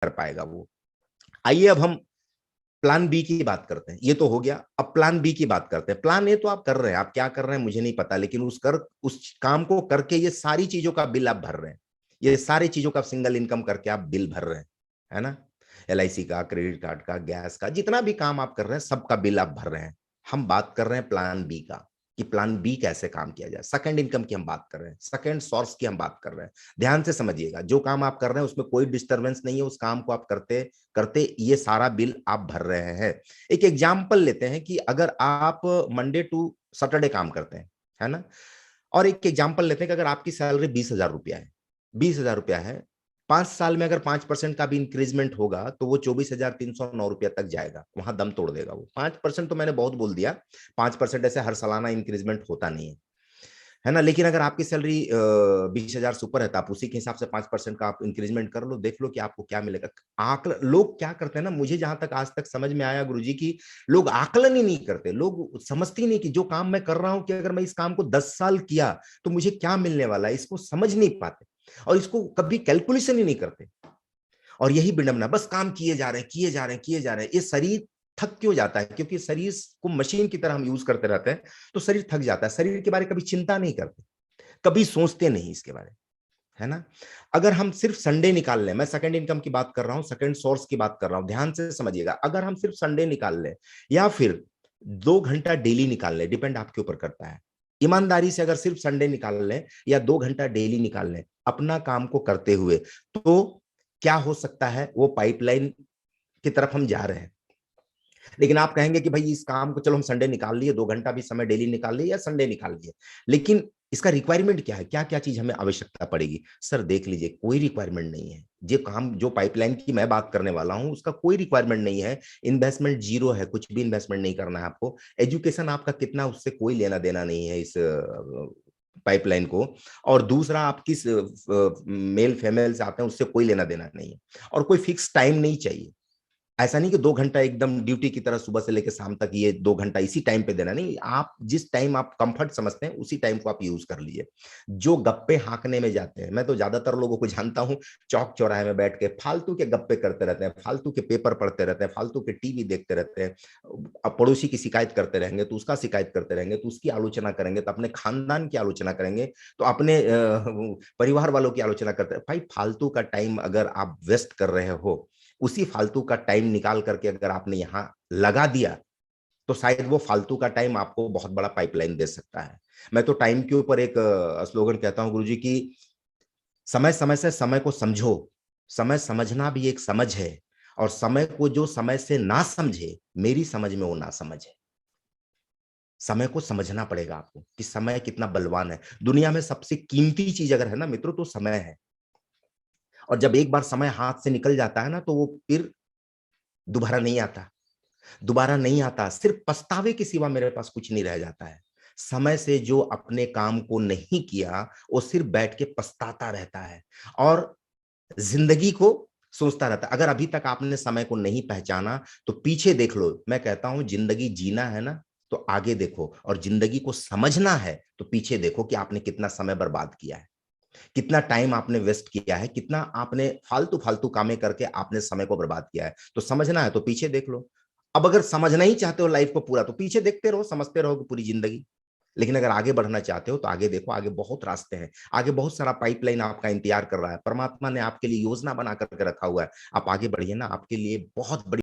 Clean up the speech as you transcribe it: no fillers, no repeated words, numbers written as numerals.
कर पाएगा वो। आइए अब हम प्लान बी की बात करते हैं। ये तो हो गया, अब प्लान बी की बात करते हैं। प्लान ए तो आप कर रहे हैं, आप क्या कर रहे हैं मुझे नहीं पता, लेकिन उस काम को करके ये सारी चीजों का बिल आप भर रहे हैं। ये सारी चीजों का सिंगल इनकम करके आप बिल भर रहे हैं, है ना। एलआईसी का, क्रेडिट कार्ड का, गैस का, जितना भी काम आप कर रहे हैं सबका बिल आप भर रहे हैं। हम बात कर रहे हैं प्लान बी का, कि प्लान बी कैसे काम किया जाए। सेकंड इनकम की हम बात कर रहे हैं, सेकंड सोर्स की हम बात कर रहे हैं। ध्यान से समझिएगा, जो काम आप कर रहे हैं उसमें कोई डिस्टरबेंस नहीं है, उस काम को आप करते करते ये सारा बिल आप भर रहे हैं। एक एग्जाम्पल लेते हैं कि अगर आप मंडे टू सैटरडे काम करते हैं, है ना, और एक एग्जाम्पल लेते हैं कि अगर आपकी सैलरी 20,000 रुपया है, 20,000 रुपया है, 5 साल में अगर 5% का भी इंक्रीजमेंट होगा तो वो 24,309 रुपया तक जाएगा, वहां दम तोड़ देगा वो। 5% तो मैंने बहुत बोल दिया, 5% ऐसे हर सालाना इंक्रीजमेंट होता नहीं है ना। लेकिन अगर आपकी सैलरी 20,000 सुपर है तो आप उसी के हिसाब से 5% का आप इंक्रीजमेंट कर लो, देख लो कि आपको क्या मिलेगा। आकलन लोग क्या करते हैं ना, मुझे जहां तक आज तक समझ में आया गुरुजी की, लोग आकलन ही नहीं करते। लोग समझते ही नहीं कि जो काम मैं कर रहा हूं, कि अगर मैं इस काम को 10 साल किया तो मुझे क्या मिलने वाला है, इसको समझ नहीं पाते और इसको कभी कैलकुलेशन ही नहीं करते। और यही विडंबना, बस काम किए जा रहे हैं, किए जा रहे हैं, किए जा रहे हैं। ये शरीर थक क्यों जाता है? क्योंकि शरीर को मशीन की तरह हम यूज करते रहते हैं, तो शरीर थक जाता है। शरीर के बारे में कभी चिंता नहीं करते, कभी सोचते नहीं इसके बारे में, है ना। अगर हम सिर्फ संडे निकाल लें, मैं सेकंड इनकम की बात कर रहा हूं, सेकंड सोर्स की बात कर रहा हूं, ध्यान से समझिएगा। अगर हम सिर्फ संडे निकाल लें या फिर 2 घंटा डेली निकाल लें, डिपेंड आपके ऊपर करता है। ईमानदारी से अगर सिर्फ संडे निकाल लें या 2 घंटा डेली निकाल लें अपना काम को करते हुए, तो क्या हो सकता है, वो पाइपलाइन की तरफ हम जा रहे हैं। लेकिन आप कहेंगे कि भाई इस काम को चलो हम संडे निकाल लिए, 2 घंटा भी समय डेली निकाल लिए या संडे निकाल लिए, लेकिन इसका रिक्वायरमेंट क्या है, क्या क्या चीज हमें आवश्यकता पड़ेगी? सर देख लीजिए, कोई रिक्वायरमेंट नहीं है। जो काम, जो पाइपलाइन की मैं बात करने वाला हूं, उसका कोई रिक्वायरमेंट नहीं है। इन्वेस्टमेंट जीरो है, कुछ भी इन्वेस्टमेंट नहीं करना है आपको। एजुकेशन आपका कितना, उससे कोई लेना देना नहीं है इस पाइपलाइन को। और दूसरा, आप किस मेल फीमेल से आते हैं उससे कोई लेना देना नहीं है। और कोई फिक्स टाइम नहीं चाहिए। ऐसा नहीं कि 2 घंटा एकदम ड्यूटी की तरह सुबह से लेकर शाम तक ये 2 घंटा इसी टाइम पे देना, नहीं। आप जिस टाइम आप कंफर्ट समझते हैं उसी टाइम को आप यूज कर लीजिए। जो गप्पे हाँकने में जाते हैं, मैं तो ज्यादातर लोगों को जानता हूं, चौक चौराहे में बैठ के फालतू के गप्पे करते रहते हैं, फालतू के पेपर पढ़ते रहते हैं, फालतू के टीवी देखते रहते हैं। अब पड़ोसी की शिकायत करते रहेंगे तो उसका शिकायत करते रहेंगे, तो उसकी आलोचना करेंगे, तो अपने खानदान की आलोचना करेंगे, तो अपने परिवार वालों की आलोचना करते हैं। भाई फालतू का टाइम अगर आप वेस्ट कर रहे हो, उसी फालतू का टाइम निकाल करके अगर आपने यहां लगा दिया, तो शायद वो फालतू का टाइम आपको बहुत बड़ा पाइपलाइन दे सकता है। मैं तो टाइम के ऊपर एक स्लोगन कहता हूं गुरुजी की, समय समय से समय को समझो। समय समझना भी एक समझ है, और समय को जो समय से ना समझे, मेरी समझ में वो ना समझ है। समय को समझना पड़ेगा आपको कि समय कितना बलवान है। दुनिया में सबसे कीमती चीज अगर है ना मित्रों, तो समय है। और जब एक बार समय हाथ से निकल जाता है ना, तो वो फिर दोबारा नहीं आता। दोबारा नहीं आता, सिर्फ पछतावे के सिवा मेरे पास कुछ नहीं रह जाता है। समय से जो अपने काम को नहीं किया, वो सिर्फ बैठ के पछताता रहता है और जिंदगी को सोचता रहता है। अगर अभी तक आपने समय को नहीं पहचाना तो पीछे देख लो। मैं कहता हूं जिंदगी जीना है ना, तो आगे देखो, और जिंदगी को समझना है तो पीछे देखो कि आपने कितना समय बर्बाद किया है, कितना टाइम आपने वेस्ट किया है, कितना आपने फालतू फालतू कामें करके आपने समय को बर्बाद किया है। तो समझना है तो पीछे देख लो। अब अगर समझना ही चाहते हो लाइफ को पूरा, तो पीछे देखते रहो, समझते रहोगे पूरी जिंदगी। लेकिन अगर आगे बढ़ना चाहते हो तो आगे देखो, आगे बहुत रास्ते हैं, आगे बहुत सारा पाइपलाइन आपका इंतजार कर रहा है। परमात्मा ने आपके लिए योजना बना करके रखा हुआ है। आप आगे बढ़िए ना, आपके लिए बहुत बड़ी